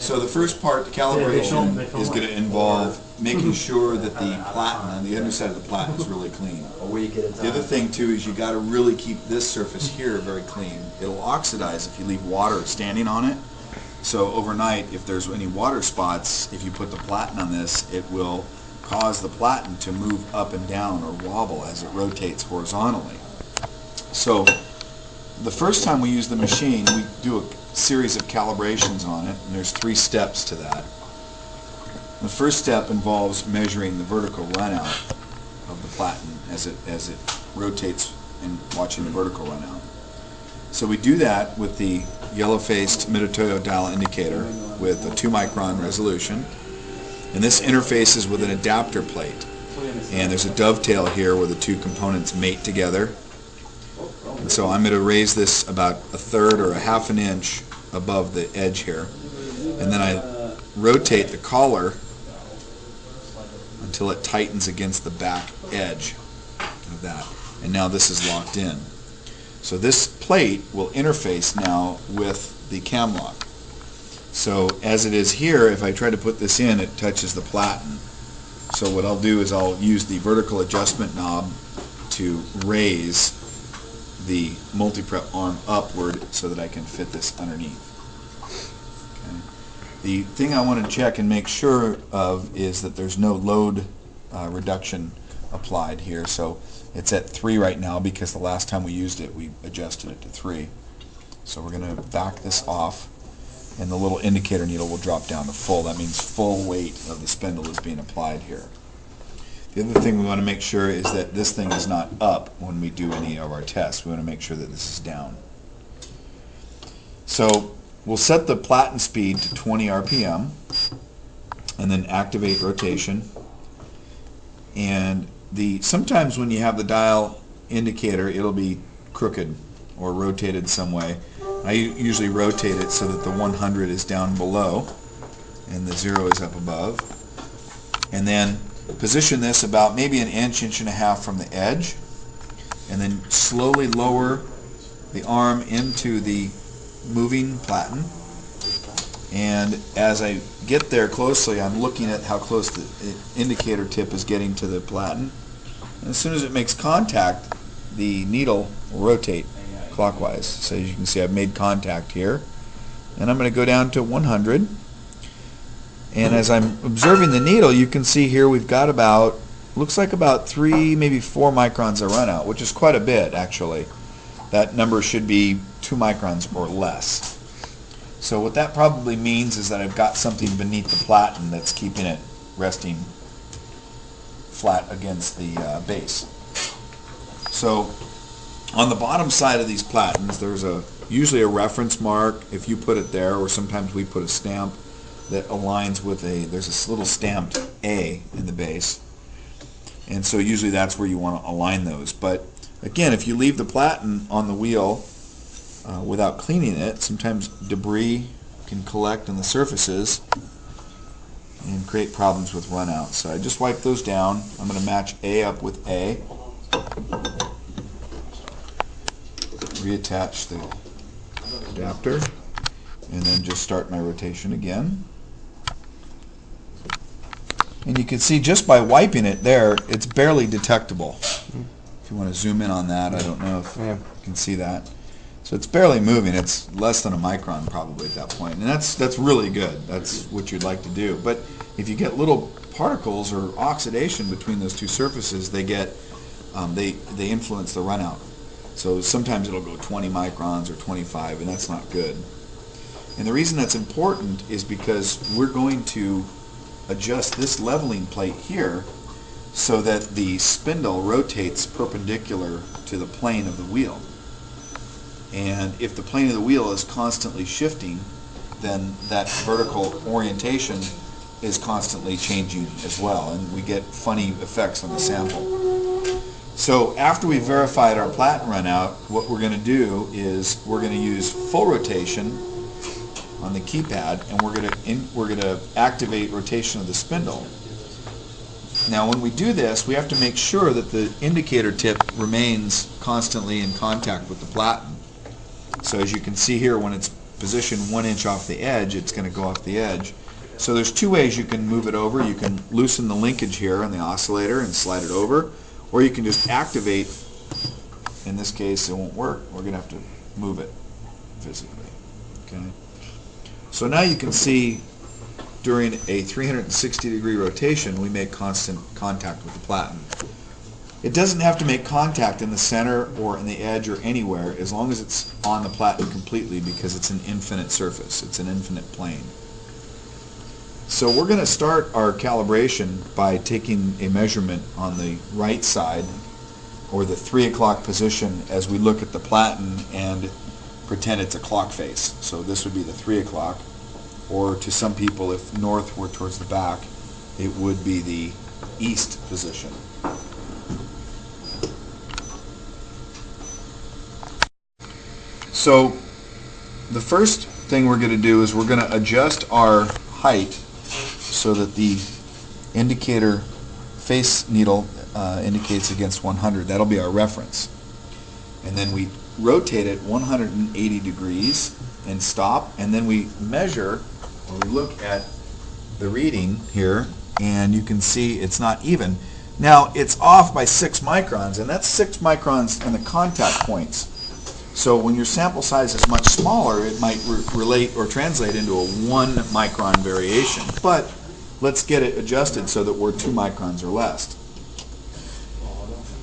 So the first part, the calibration, is going to involve making sure that the platen on the underside of the platen is really clean. The other thing too is you got to really keep this surface here very clean. It'll oxidize if you leave water standing on it. So overnight, if there's any water spots, if you put the platen on this, it will cause the platen to move up and down or wobble as it rotates horizontally. So the first time we use the machine, we do a series of calibrations on it, and there's 3 steps to that. The first step involves measuring the vertical runout of the platen as it rotates and watching the vertical runout. So we do that with the yellow-faced Mitutoyo dial indicator with a 2 micron resolution, and this interfaces with an adapter plate, and there's a dovetail here where the 2 components mate together. And so I'm going to raise this about 1/3 or 1/2 an inch above the edge here, and then I rotate the collar until it tightens against the back edge of that, and now this is locked in. So this plate will interface now with the cam lock. So as it is here, if I try to put this in, it touches the platen. So what I'll do is I'll use the vertical adjustment knob to raise the Multiprep arm upward so that I can fit this underneath. Okay. The thing I want to check and make sure of is that there's no load reduction applied here. So it's at 3 right now because the last time we used it we adjusted it to 3. So we're going to back this off, and the little indicator needle will drop down to full. That means full weight of the spindle is being applied here. The other thing we want to make sure is that this thing is not up when we do any of our tests. We want to make sure that this is down. So we'll set the platen speed to 20 RPM and then activate rotation. And sometimes when you have the dial indicator, it'll be crooked or rotated some way. I usually rotate it so that the 100 is down below and the 0 is up above. And then position this about maybe 1 inch, 1.5 inches from the edge, and then slowly lower the arm into the moving platen. And as I get there closely, I'm looking at how close the indicator tip is getting to the platen. And as soon as it makes contact, the needle will rotate clockwise. So as you can see, I've made contact here, and I'm going to go down to 100. And as I'm observing the needle, you can see here we've got about, looks like about 3, maybe 4 microns of runout, which is quite a bit actually. That number should be 2 microns or less. So what that probably means is that I've got something beneath the platen that's keeping it resting flat against the base. So on the bottom side of these platens, there's usually a reference mark if you put it there, or sometimes we put a stamp that aligns with there's this little stamped A in the base, and so usually that's where you want to align those. But again, if you leave the platen on the wheel without cleaning it, sometimes debris can collect on the surfaces and create problems with runout. So I just wipe those down. I'm going to match A up with A, reattach the adapter, and then just start my rotation again. And you can see just by wiping it there, it's barely detectable. If you want to zoom in on that, I don't know if you can see that. So it's barely moving. It's less than a micron probably at that point, and that's really good. That's what you'd like to do. But if you get little particles or oxidation between those 2 surfaces, they influence the runout. So sometimes it'll go 20 microns or 25, and that's not good. And the reason that's important is because we're going to adjust this leveling plate here so that the spindle rotates perpendicular to the plane of the wheel. And if the plane of the wheel is constantly shifting, then that vertical orientation is constantly changing as well, and we get funny effects on the sample. So after we've verified our platen runout, what we're going to do is we're going to use full rotation on the keypad, and we're going to activate rotation of the spindle. Now when we do this, we have to make sure that the indicator tip remains constantly in contact with the platen. So as you can see here, when it's position 1 inch off the edge, it's going to go off the edge. So there's two ways you can move it over. You can loosen the linkage here on the oscillator and slide it over, or you can just activate. In this case, it won't work. We're going to have to move it physically. Okay. So now you can see during a 360-degree rotation, we make constant contact with the platen. It doesn't have to make contact in the center or in the edge or anywhere, as long as it's on the platen completely, because it's an infinite surface. It's an infinite plane. So we're going to start our calibration by taking a measurement on the right side, or the 3 o'clock position, as we look at the platen and pretend it's a clock face. So this would be the 3 o'clock, or to some people, if north were towards the back, it would be the east position. So the first thing we're going to do is we're going to adjust our height so that the indicator face needle indicates against 100. That'll be our reference. And then we rotate it 180 degrees and stop, and then we measure, or we look at the reading here, and you can see it's not even. Now it's off by 6 microns, and that's 6 microns in the contact points. So when your sample size is much smaller, it might relate or translate into a 1 micron variation. But let's get it adjusted so that we're 2 microns or less.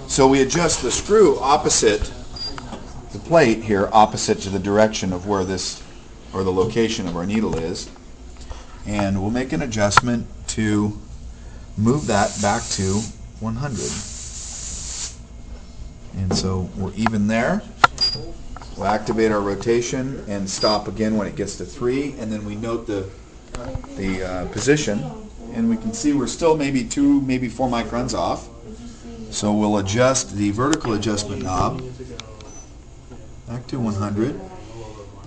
So we adjust the screw opposite the plate here, opposite to the direction of where this, or the location of our needle is. And we'll make an adjustment to move that back to 100. And so we're even there. We'll activate our rotation and stop again when it gets to 3, and then we note the position, and we can see we're still maybe 2, maybe 4 microns off. So we'll adjust the vertical adjustment knob back to 100,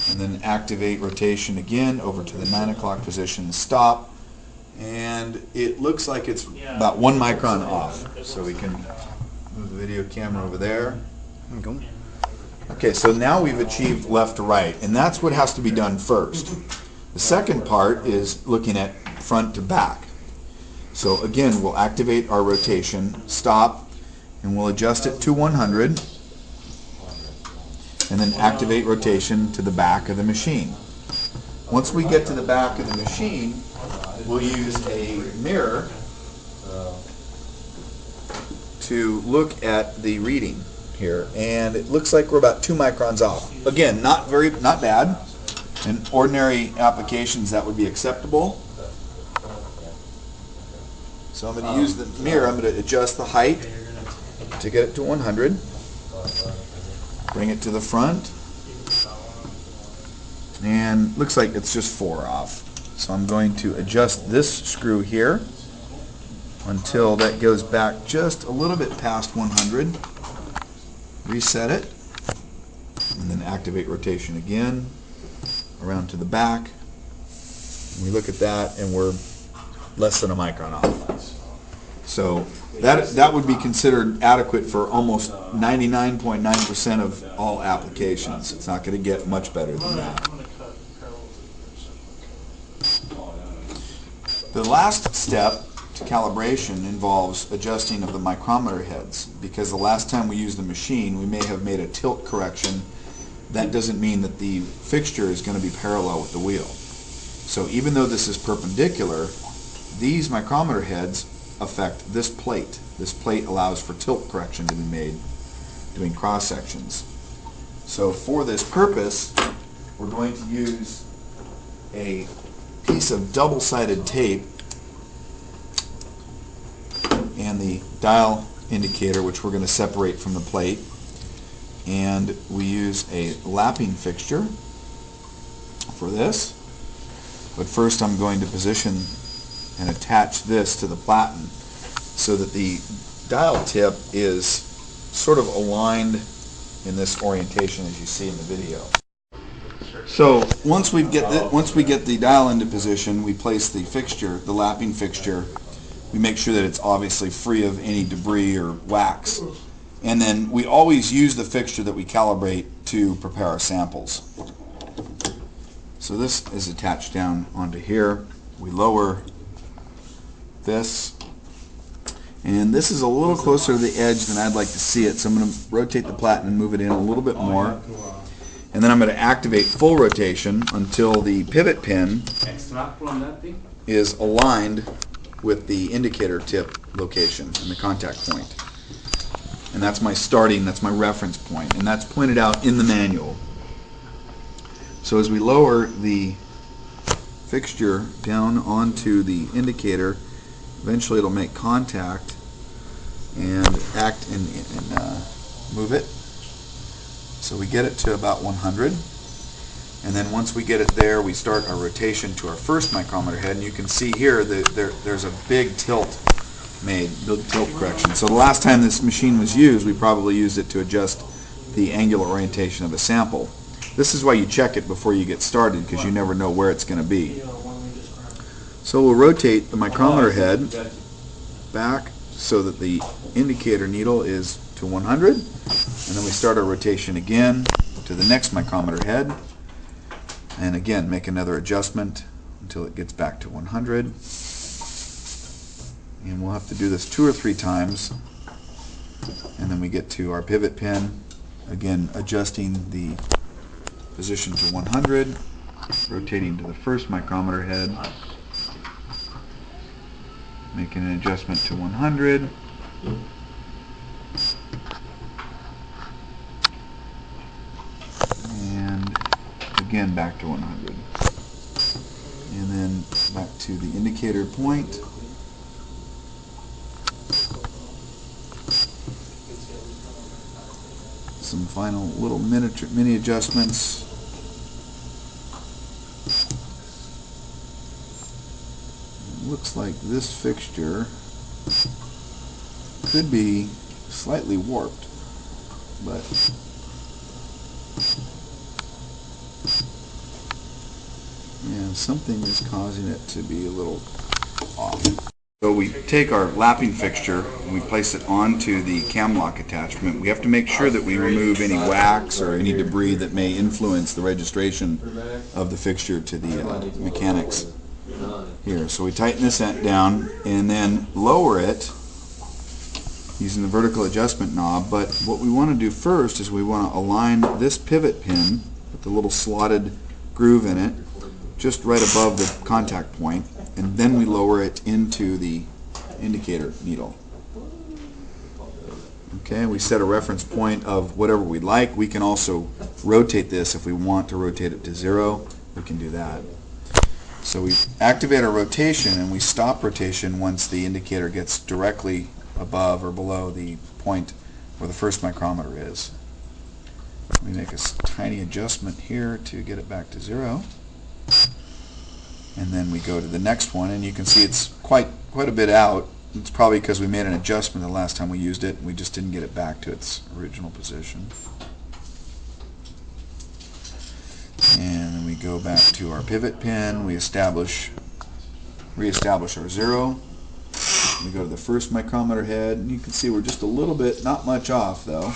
and then activate rotation again over to the 9 o'clock position, stop, and it looks like it's about 1 micron off. So we can move the video camera over there. Okay, so now we've achieved left to right, and that's what has to be done first. The second part is looking at front to back. So again, we'll activate our rotation, stop, and we'll adjust it to 100, and then activate rotation to the back of the machine. Once we get to the back of the machine, we'll use a mirror to look at the reading here, and it looks like we're about 2 microns off. Again, not bad. In ordinary applications, that would be acceptable. So I'm going to use the mirror. I'm going to adjust the height to get it to 100. Bring it to the front, and looks like it's just 4 off. So I'm going to adjust this screw here until that goes back just a little bit past 100. Reset it, and then activate rotation again around to the back. And we look at that, and we're less than a micron off. So that would be considered adequate for almost 99.9% of all applications. It's not going to get much better than that. The last step to calibration involves adjusting of the micrometer heads, because the last time we used the machine, we may have made a tilt correction. That doesn't mean that the fixture is going to be parallel with the wheel. So even though this is perpendicular, these micrometer heads affect this plate. This plate allows for tilt correction to be made doing cross sections. So for this purpose, we're going to use a piece of double-sided tape and the dial indicator, which we're going to separate from the plate, and we use a lapping fixture for this. But first I'm going to position and attach this to the platen so that the dial tip is sort of aligned in this orientation as you see in the video. So once we get the dial into position, we place the fixture, the lapping fixture. We make sure that it's obviously free of any debris or wax. And then we always use the fixture that we calibrate to prepare our samples. So this is attached down onto here. We lower this, and this is a little closer to the edge than I'd like to see it, so I'm going to rotate the platen and move it in a little bit more. And then I'm going to activate full rotation until the pivot pin is aligned with the indicator tip location and the contact point. And that's my starting, that's my reference point, and that's pointed out in the manual. So as we lower the fixture down onto the indicator, eventually it'll make contact and act and move it. So we get it to about 100, and then once we get it there, we start our rotation to our first micrometer head, and you can see here that there's a big tilt made, big tilt correction. So the last time this machine was used, we probably used it to adjust the angular orientation of a sample. This is why you check it before you get started, because you never know where it's going to be. So we'll rotate the micrometer head back so that the indicator needle is to 100, and then we start our rotation again to the next micrometer head, and again make another adjustment until it gets back to 100. And we'll have to do this 2 or 3 times, and then we get to our pivot pin, again adjusting the position to 100, rotating to the first micrometer head, making an adjustment to 100, and again back to 100, and then back to the indicator point. Some final little mini adjustments. It looks like this fixture could be slightly warped, but yeah, something is causing it to be a little off. So we take our lapping fixture and we place it onto the cam lock attachment. We have to make sure that we remove any wax or any debris that may influence the registration of the fixture to the mechanics here. So we tighten this end down and then lower it using the vertical adjustment knob. But what we want to do first is we want to align this pivot pin with the little slotted groove in it just right above the contact point, and then we lower it into the indicator needle. Okay, we set a reference point of whatever we like. We can also rotate this if we want to rotate it to 0. We can do that. So we activate our rotation and we stop rotation once the indicator gets directly above or below the point where the first micrometer is. We make a tiny adjustment here to get it back to 0. And then we go to the next one, and you can see it's quite a bit out. It's probably because we made an adjustment the last time we used it, and we just didn't get it back to its original position. And then we go back to our pivot pin. We reestablish our 0. We go to the first micrometer head, and you can see we're just a little bit, not much off though.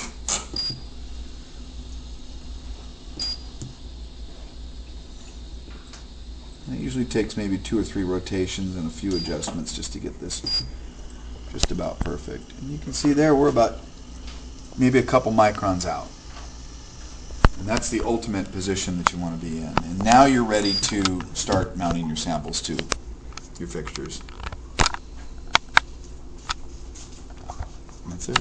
It usually takes maybe 2 or 3 rotations and a few adjustments just to get this just about perfect. And you can see there we're about maybe a couple microns out. And that's the ultimate position that you want to be in. And now you're ready to start mounting your samples to your fixtures. That's it.